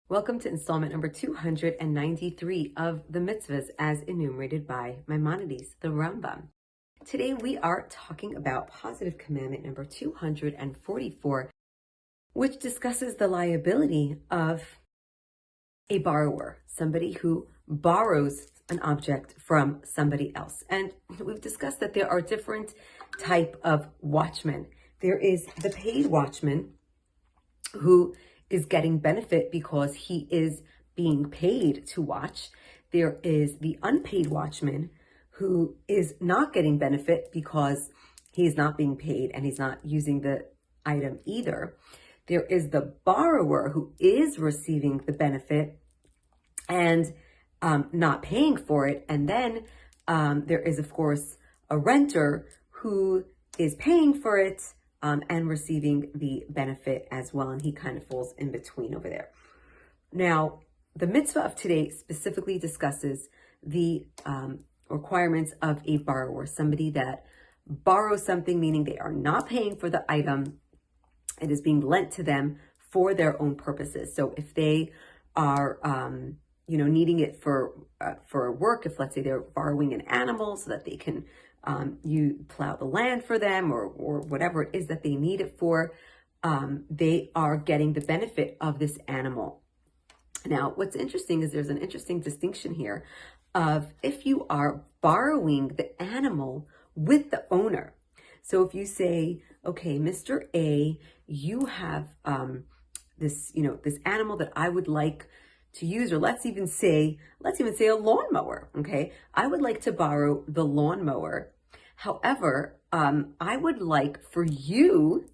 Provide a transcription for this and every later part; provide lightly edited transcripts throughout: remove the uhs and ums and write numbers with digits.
Welcome to installment number 293 of the Mitzvahs as enumerated by Maimonides, the Rambam. Today we are talking about positive commandment number 244, which discusses the liability of a borrower, somebody who borrows an object from somebody else. And we've discussed that there are different type of watchmen. There is the paid watchman who is getting benefit because he is being paid to watch. There is the unpaid watchman who is not getting benefit because he is not being paid and he's not using the item either. There is the borrower who is receiving the benefit and not paying for it. And then there is, of course, a renter who is paying for it and receiving the benefit as well. And he kind of falls in between over there. Now, the mitzvah of today specifically discusses the requirements of a borrower, somebody that borrows something, meaning they are not paying for the item. It is being lent to them for their own purposes. So if they are, needing it for work, if let's say they're borrowing an animal so that they can you plow the land for them or whatever it is that they need it for, they are getting the benefit of this animal. Now, what's interesting is there's an interesting distinction here of if you are borrowing the animal with the owner. So if you say, okay, Mr. A, you have this animal that I would like to use, or let's even say a lawnmower. Okay, I would like to borrow the lawnmower. However, I would like for you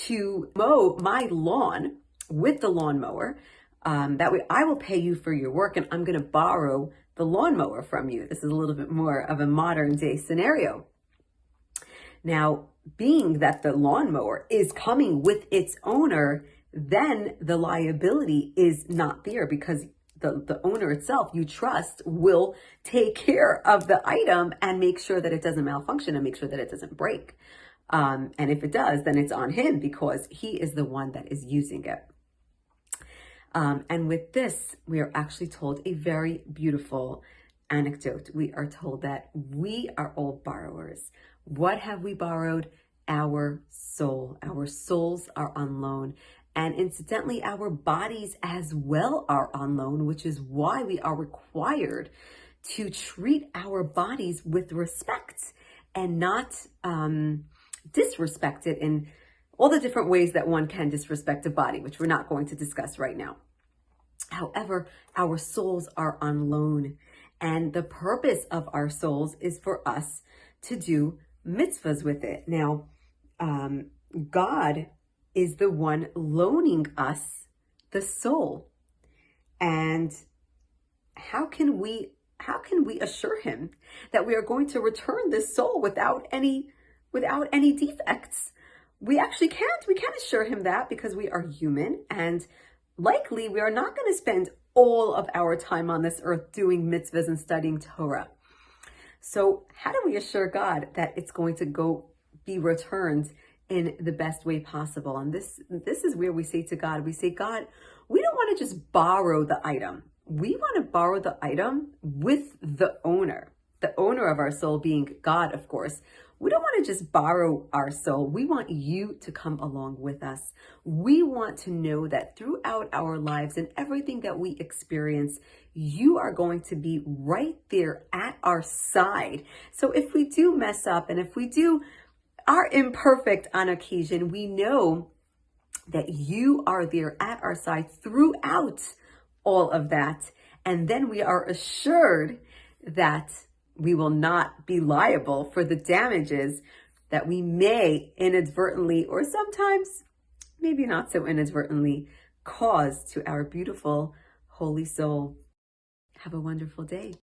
to mow my lawn with the lawnmower. That way I will pay you for your work and I'm going to borrow the lawnmower from you. This is a little bit more of a modern day scenario. Now, being that the lawnmower is coming with its owner, then the liability is not there because the owner itself, you trust, will take care of the item and make sure that it doesn't malfunction and make sure that it doesn't break. And if it does, then it's on him because he is the one that is using it. And with this, we are actually told a very beautiful anecdote. We are told that we are all borrowers. What have we borrowed? Our soul. Our souls are on loan. And incidentally, our bodies as well are on loan, which is why we are required to treat our bodies with respect and not disrespect it in all the different ways that one can disrespect a body, which we're not going to discuss right now. However, our souls are on loan, and the purpose of our souls is for us to do mitzvahs with it. Now, God is the one loaning us the soul. And how can we assure him that we are going to return this soul without any defects? We actually can't. We can't assure him that because we are human, and likely we are not going to spend all of our time on this earth doing mitzvahs and studying Torah. So how do we assure God that it's going to be returned in the best way possible? And this is where we say to God, we don't want to just borrow the item. We want to borrow the item with the owner of our soul being God, of course. We don't want to just borrow our soul. We want you to come along with us. We want to know that throughout our lives and everything that we experience, you are going to be right there at our side. So if we do mess up and if we are imperfect on occasion, we know that you are there at our side throughout all of that. And then we are assured that we will not be liable for the damages that we may inadvertently, or sometimes maybe not so inadvertently, cause to our beautiful holy soul. Have a wonderful day.